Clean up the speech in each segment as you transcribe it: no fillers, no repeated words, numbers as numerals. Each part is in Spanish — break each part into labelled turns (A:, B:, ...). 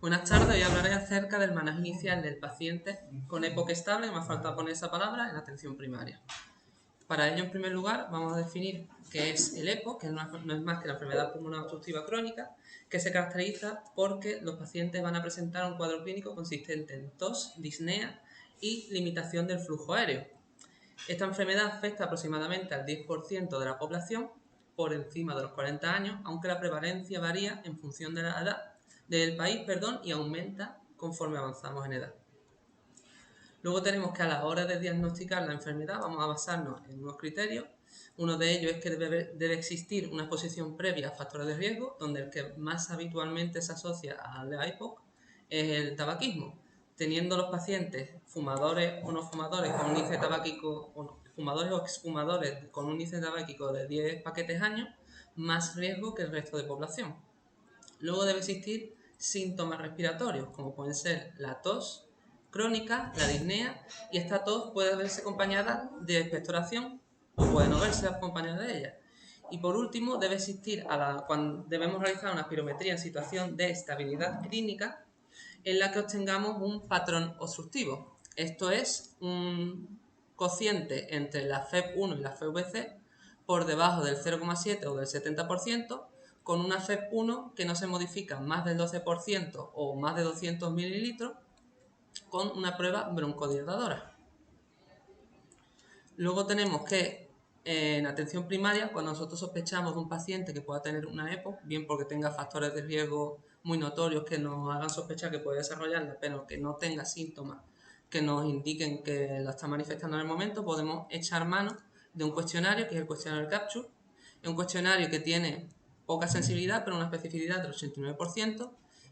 A: Buenas tardes, hoy hablaré acerca del manejo inicial del paciente con EPOC estable, me ha faltado poner esa palabra, en atención primaria. Para ello, en primer lugar, vamos a definir qué es el EPOC, que no es más que la enfermedad pulmonar obstructiva crónica, que se caracteriza porque los pacientes van a presentar un cuadro clínico consistente en tos, disnea y limitación del flujo aéreo. Esta enfermedad afecta aproximadamente al 10% de la población por encima de los 40 años, aunque la prevalencia varía en función de la edad del país, y aumenta conforme avanzamos en edad. Luego tenemos que a la hora de diagnosticar la enfermedad vamos a basarnos en unos criterios. Uno de ellos es que debe existir una exposición previa a factores de riesgo, donde el que más habitualmente se asocia a la EPOC es el tabaquismo, teniendo los pacientes fumadores o no fumadores con un índice tabáquico, fumadores o exfumadores con un índice tabáquico de 10 paquetes años, más riesgo que el resto de población. Luego debe existir síntomas respiratorios, como pueden ser la tos crónica, la disnea, y esta tos puede verse acompañada de expectoración o puede no verse acompañada de ella. Y por último, debe existir, cuando debemos realizar una espirometría en situación de estabilidad clínica, en la que obtengamos un patrón obstructivo. Esto es un cociente entre la FEV1 y la FVC por debajo del 0,7 o del 70%, con una FEV1 que no se modifica más del 12% o más de 200 mililitros, con una prueba broncodilatadora. Luego tenemos que en atención primaria, cuando nosotros sospechamos de un paciente que pueda tener una EPOC, bien porque tenga factores de riesgo muy notorios que nos hagan sospechar que puede desarrollarla, pero que no tenga síntomas que nos indiquen que la está manifestando en el momento, podemos echar mano de un cuestionario, que es el cuestionario CAPTCHA. Es un cuestionario que tiene poca sensibilidad, pero una especificidad del 89%,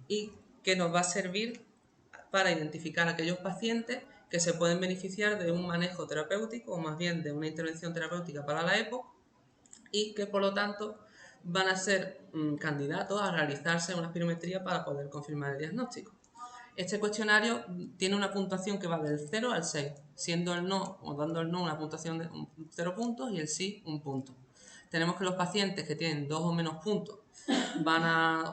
A: y que nos va a servir para identificar a aquellos pacientes que se pueden beneficiar de un manejo terapéutico o más bien de una intervención terapéutica para la EPOC y que por lo tanto van a ser candidatos a realizarse una espirometría para poder confirmar el diagnóstico. Este cuestionario tiene una puntuación que va del 0 al 6, siendo el no o dando el no una puntuación de 0 puntos y el sí 1 punto. Tenemos que los pacientes que tienen 2 o menos puntos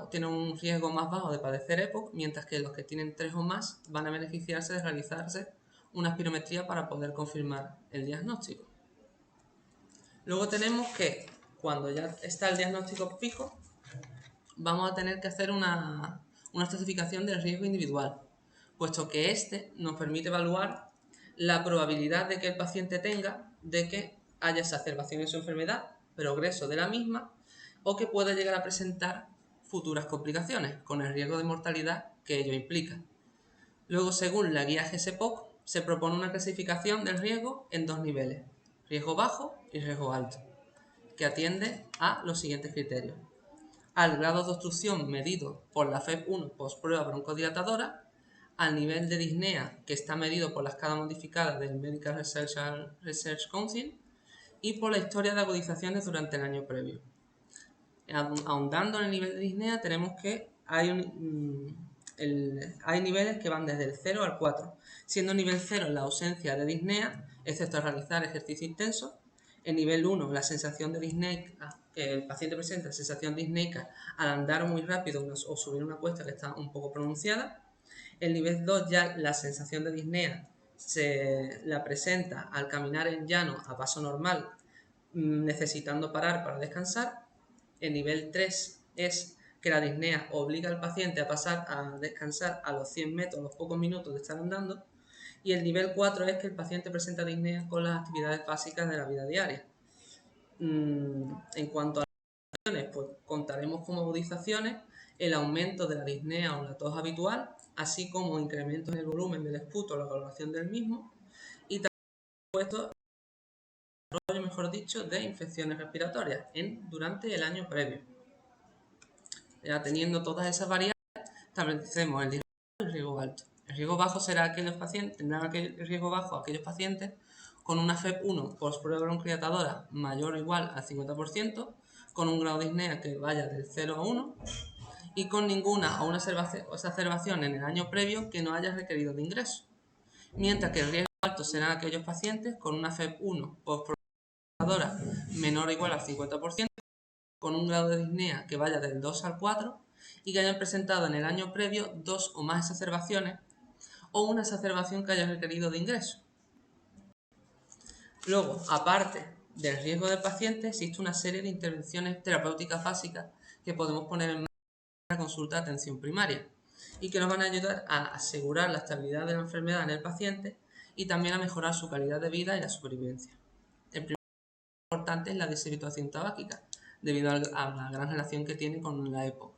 A: tienen un riesgo más bajo de padecer EPOC, mientras que los que tienen 3 o más van a beneficiarse de realizarse una espirometría para poder confirmar el diagnóstico. Luego tenemos que cuando ya está el diagnóstico fijo, vamos a tener que hacer una estratificación del riesgo individual, puesto que este nos permite evaluar la probabilidad de que el paciente tenga de que haya exacerbación en su enfermedad, progreso de la misma, o que pueda llegar a presentar futuras complicaciones, con el riesgo de mortalidad que ello implica. Luego, según la guía GSPOC, se propone una clasificación del riesgo en dos niveles, riesgo bajo y riesgo alto, que atiende a los siguientes criterios: al grado de obstrucción medido por la FEV1 post-prueba broncodilatadora, al nivel de disnea que está medido por la escala modificada del Medical Research Council y por la historia de agudizaciones durante el año previo. Ahondando en el nivel de disnea, tenemos que hay niveles que van desde el 0 al 4, siendo nivel 0 la ausencia de disnea, excepto al realizar ejercicio intenso. En nivel 1, la sensación de disneica, que el paciente presenta sensación disneica al andar muy rápido o subir una cuesta que está un poco pronunciada. En nivel 2, ya la sensación de disnea se la presenta al caminar en llano a paso normal, necesitando parar para descansar. El nivel 3 es que la disnea obliga al paciente a pasar a descansar a los 100 metros, a los pocos minutos de estar andando. Y el nivel 4 es que el paciente presenta disnea con las actividades básicas de la vida diaria. En cuanto a las agudizaciones, pues contaremos como agudizaciones el aumento de la disnea o la tos habitual, así como incrementos en el volumen del esputo o la coloración del mismo, y también puesto desarrollo, mejor dicho, de infecciones respiratorias durante el año previo. Ya teniendo todas esas variables, establecemos el riesgo alto. El riesgo bajo será aquellos pacientes, tendrán el riesgo bajo aquellos pacientes con una FEV1 post-prueba broncodilatadora mayor o igual al 50%, con un grado de disnea que vaya del 0 a 1 y con ninguna o una exacerbación en el año previo que no haya requerido de ingreso. Mientras que el riesgo alto serán aquellos pacientes con una FEV1 post-prueba menor o igual al 50%, con un grado de disnea que vaya del 2 al 4 y que hayan presentado en el año previo 2 o más exacerbaciones o una exacerbación que haya requerido de ingreso. Luego, aparte del riesgo del paciente, existe una serie de intervenciones terapéuticas básicas que podemos poner en marcha en la consulta de atención primaria y que nos van a ayudar a asegurar la estabilidad de la enfermedad en el paciente y también a mejorar su calidad de vida y la supervivencia. El primer importante es la deshabituación tabáquica, debido a la gran relación que tiene con la EPOC.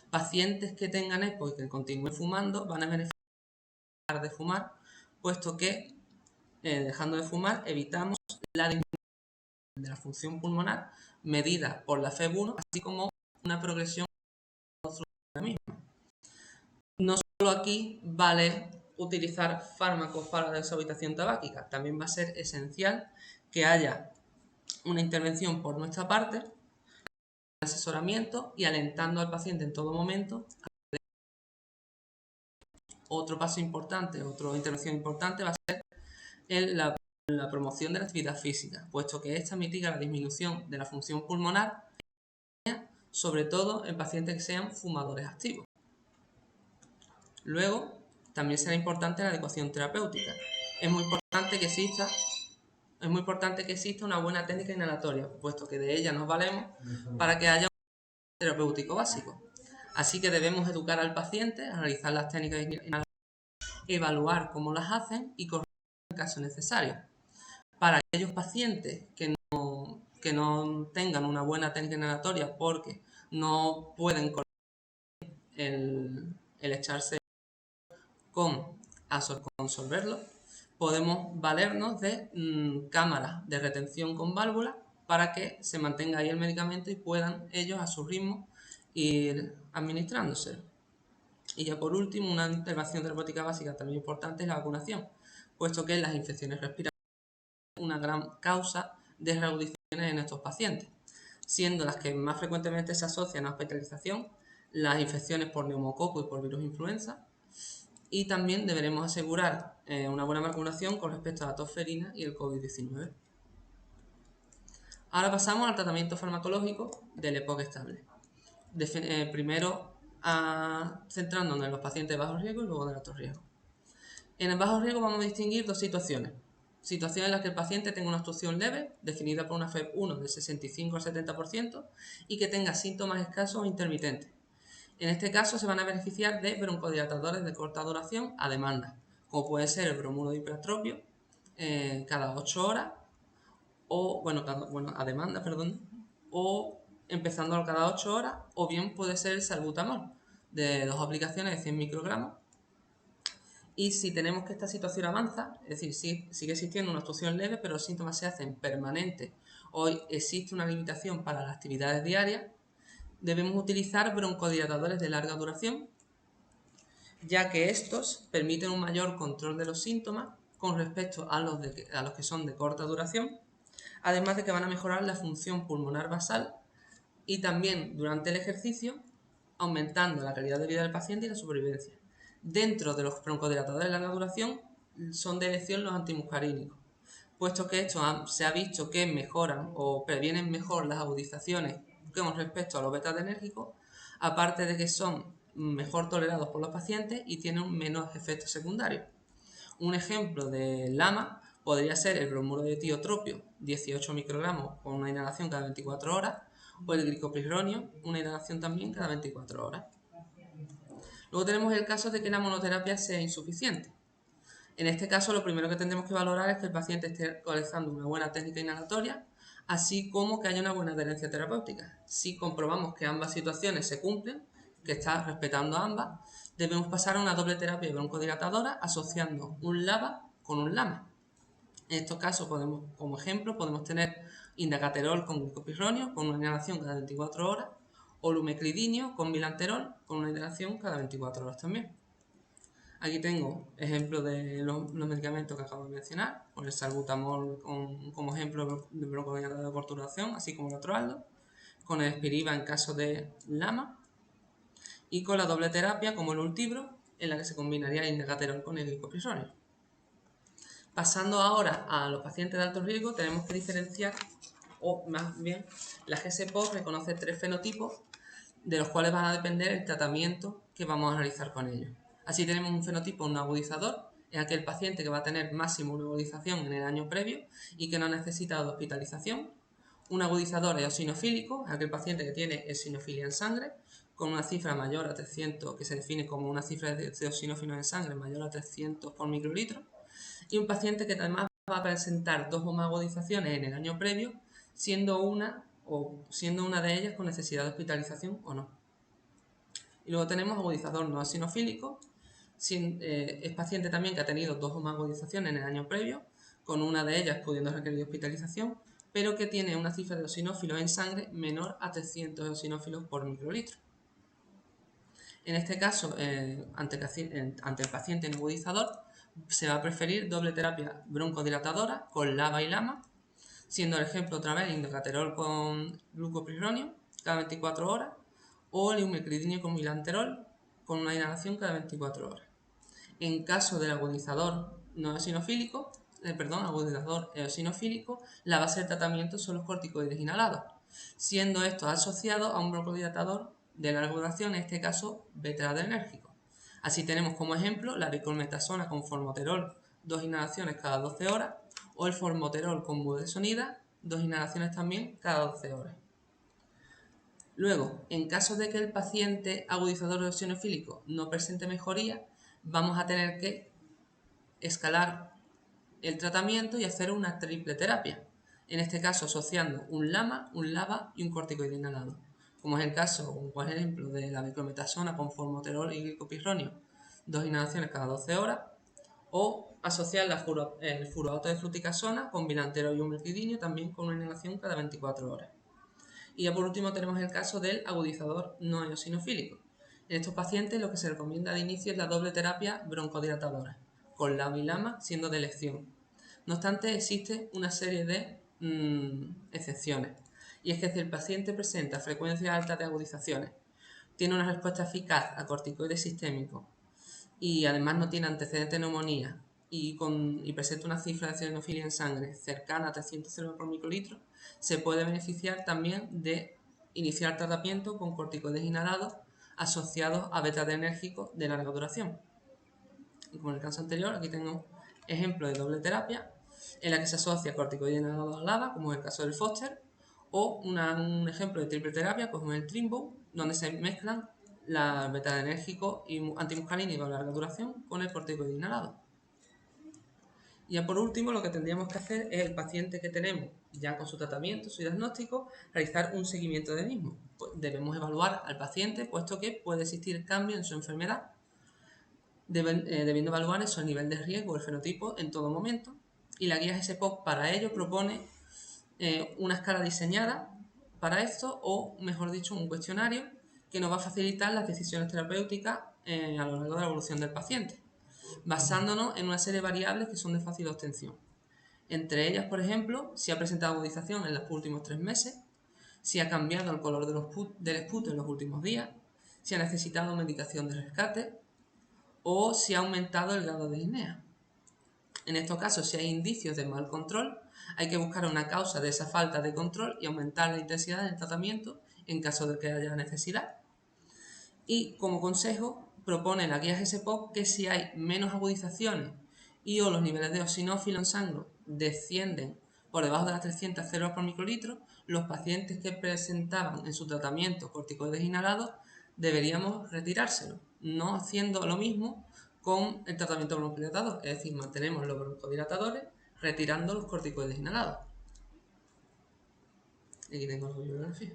A: Pacientes que tengan EPOC y que continúen fumando van a beneficiar de fumar, puesto que dejando de fumar evitamos la disminución de la función pulmonar medida por la FEV1, así como una progresión de la misma. No solo aquí vale utilizar fármacos para la deshabituación tabáquica, también va a ser esencial que haya una intervención por nuestra parte, asesoramiento y alentando al paciente en todo momento. Otro paso importante, otra intervención importante va a ser la promoción de la actividad física, puesto que esta mitiga la disminución de la función pulmonar, sobre todo en pacientes que sean fumadores activos. Luego, también será importante la adecuación terapéutica. Es muy importante que exista una buena técnica inhalatoria, puesto que de ella nos valemos para que haya un terapéutico básico. Así que debemos educar al paciente a realizar las técnicas inhalatorias, evaluar cómo las hacen y corregir en caso necesario. Para aquellos pacientes que no tengan una buena técnica inhalatoria porque no pueden el echarse con absorberlo, podemos valernos de cámaras de retención con válvulas para que se mantenga ahí el medicamento y puedan ellos a su ritmo ir administrándoselo. Y ya por último, una intervención terapéutica básica también importante es la vacunación, puesto que las infecciones respiratorias son una gran causa de reaudiciones en estos pacientes, siendo las que más frecuentemente se asocian a hospitalización las infecciones por neumococo y por virus influenza, y también deberemos asegurar una buena vacunación con respecto a la tos ferina y el COVID-19. Ahora pasamos al tratamiento farmacológico del EPOC estable. Primero centrándonos en los pacientes de bajo riesgo y luego de alto riesgo. En el bajo riesgo vamos a distinguir dos situaciones. Situaciones en las que el paciente tenga una obstrucción leve, definida por una FEV1 de 65 al 70%, y que tenga síntomas escasos o intermitentes. En este caso se van a beneficiar de broncodilatadores de corta duración a demanda, como puede ser el bromuro de hipertropio cada 8 horas, o a demanda, o empezando cada 8 horas, o bien puede ser el salbutamol de 2 aplicaciones de 100 microgramos. Y si tenemos que esta situación avanza, es decir, sigue existiendo una obstrucción leve, pero los síntomas se hacen permanentes, o existe una limitación para las actividades diarias, debemos utilizar broncodilatadores de larga duración, ya que estos permiten un mayor control de los síntomas con respecto a los que son de corta duración, además de que van a mejorar la función pulmonar basal y también durante el ejercicio, aumentando la calidad de vida del paciente y la supervivencia. Dentro de los broncodilatadores de larga duración son de elección los antimuscarínicos, puesto que estos se ha visto que mejoran o previenen mejor las agudizaciones con respecto a los beta-adrenérgicos, aparte de que son mejor tolerados por los pacientes y tienen menos efectos secundarios. Un ejemplo de LAMA podría ser el bromuro de tiotropio, 18 microgramos con una inhalación cada 24 horas, o el glicoprirronio, una inhalación también cada 24 horas. Luego tenemos el caso de que la monoterapia sea insuficiente. En este caso, lo primero que tendremos que valorar es que el paciente esté realizando una buena técnica inhalatoria, así como que haya una buena adherencia terapéutica. Si comprobamos que ambas situaciones se cumplen, que está respetando ambas, debemos pasar a una doble terapia broncodilatadora asociando un LABA con un LAMA. En estos casos, como ejemplo, podemos tener indacaterol con glicoprirronio con una inhalación cada 24 horas, o lumeclidinio con bilanterol con una inhalación cada 24 horas también. Aquí tengo ejemplos de los medicamentos que acabo de mencionar, con el salbutamol como ejemplo de broncodilatador de corta duración, así como el atroaldo, con el Spiriva en caso de LAMA, y con la doble terapia como el Ultibro, en la que se combinaría el indacaterol con el glicoprirronio. Pasando ahora a los pacientes de alto riesgo, tenemos que diferenciar, o más bien, la GSPOC reconoce 3 fenotipos de los cuales van a depender el tratamiento que vamos a realizar con ellos. Así tenemos un fenotipo, un agudizador, es aquel paciente que va a tener máximo una agudización en el año previo y que no necesita de hospitalización. Un agudizador eosinofílico es aquel paciente que tiene eosinofilia en sangre, con una cifra mayor a 300, que se define como una cifra de eosinófilos en sangre mayor a 300 por microlitro. Y un paciente que además va a presentar dos homoagodizaciones en el año previo, siendo una de ellas con necesidad de hospitalización o no. Y luego tenemos agudizador no eosinofílico, es paciente también que ha tenido dos homoagodizaciones en el año previo, con una de ellas pudiendo requerir hospitalización, pero que tiene una cifra de eosinófilos en sangre menor a 300 eosinófilos por microlitro. En este caso, ante el paciente agudizador, se va a preferir doble terapia broncodilatadora con LABA y LAMA, siendo el ejemplo otra vez indocaterol con glucopirronio cada 24 horas o el eumecridinio con milanterol con una inhalación cada 24 horas. En caso del agudizador no eosinofílico, agudizador eosinofílico, la base del tratamiento son los corticoides inhalados, siendo estos asociados a un broncodilatador de larga duración, en este caso beta-adrenérgico. Así tenemos como ejemplo la diclormetasona con formoterol, 2 inhalaciones cada 12 horas, o el formoterol con budesonida, 2 inhalaciones también cada 12 horas. Luego, en caso de que el paciente agudizador eosinofílico no presente mejoría, vamos a tener que escalar el tratamiento y hacer una triple terapia, en este caso asociando un LAMA, un LABA y un corticoide inhalado, como es el caso, por ejemplo, de la diclormetasona con formoterol y glicopirronio, 2 inhalaciones cada 12 horas, o asociar el furato de fluticasona con bilanterol y umetilidinio también con una inhalación cada 24 horas. Y ya por último tenemos el caso del agudizador no eosinofílico. En estos pacientes lo que se recomienda de inicio es la doble terapia broncodilatadora, con LABA y LAMA siendo de elección. No obstante, existe una serie de excepciones. Y es que si el paciente presenta frecuencia alta de agudizaciones, tiene una respuesta eficaz a corticoides sistémicos y además no tiene antecedente de neumonía y presenta una cifra de eosinofilia en sangre cercana a 300 por microlitro, se puede beneficiar también de iniciar tratamiento con corticoides inhalados asociados a beta-adrenérgicos de larga duración. Y como en el caso anterior, aquí tengo ejemplo de doble terapia en la que se asocia corticoide inhalado a LABA, como es el caso del Foster, o un ejemplo de triple terapia, como es el Trimbo, donde se mezclan la beta-adrenérgico y antimuscarínico de larga duración con el corticoide inhalado. Y ya por último, lo que tendríamos que hacer es el paciente que tenemos ya con su tratamiento, su diagnóstico, realizar un seguimiento del mismo. Pues debemos evaluar al paciente, puesto que puede existir cambio en su enfermedad, debiendo evaluar eso, el nivel de riesgo, el fenotipo en todo momento. Y la guía GSPOC para ello propone una escala diseñada para esto, o mejor dicho, un cuestionario que nos va a facilitar las decisiones terapéuticas a lo largo de la evolución del paciente, basándonos en una serie de variables que son de fácil obtención. Entre ellas, por ejemplo, si ha presentado agudización en los últimos 3 meses, si ha cambiado el color del esputo en los últimos días, si ha necesitado medicación de rescate o si ha aumentado el grado de disnea. En estos casos, si hay indicios de mal control, hay que buscar una causa de esa falta de control y aumentar la intensidad del tratamiento en caso de que haya necesidad. Y como consejo, propone la guía GSPOC que si hay menos agudizaciones y o los niveles de eosinófilo en sangre descienden por debajo de las 300 células por microlitro, los pacientes que presentaban en su tratamiento corticoides inhalados deberíamos retirárselos, no haciendo lo mismo con el tratamiento broncodilatador, es decir, mantenemos los broncodilatadores retirando los corticoides inhalados. Aquí tengo la bibliografía.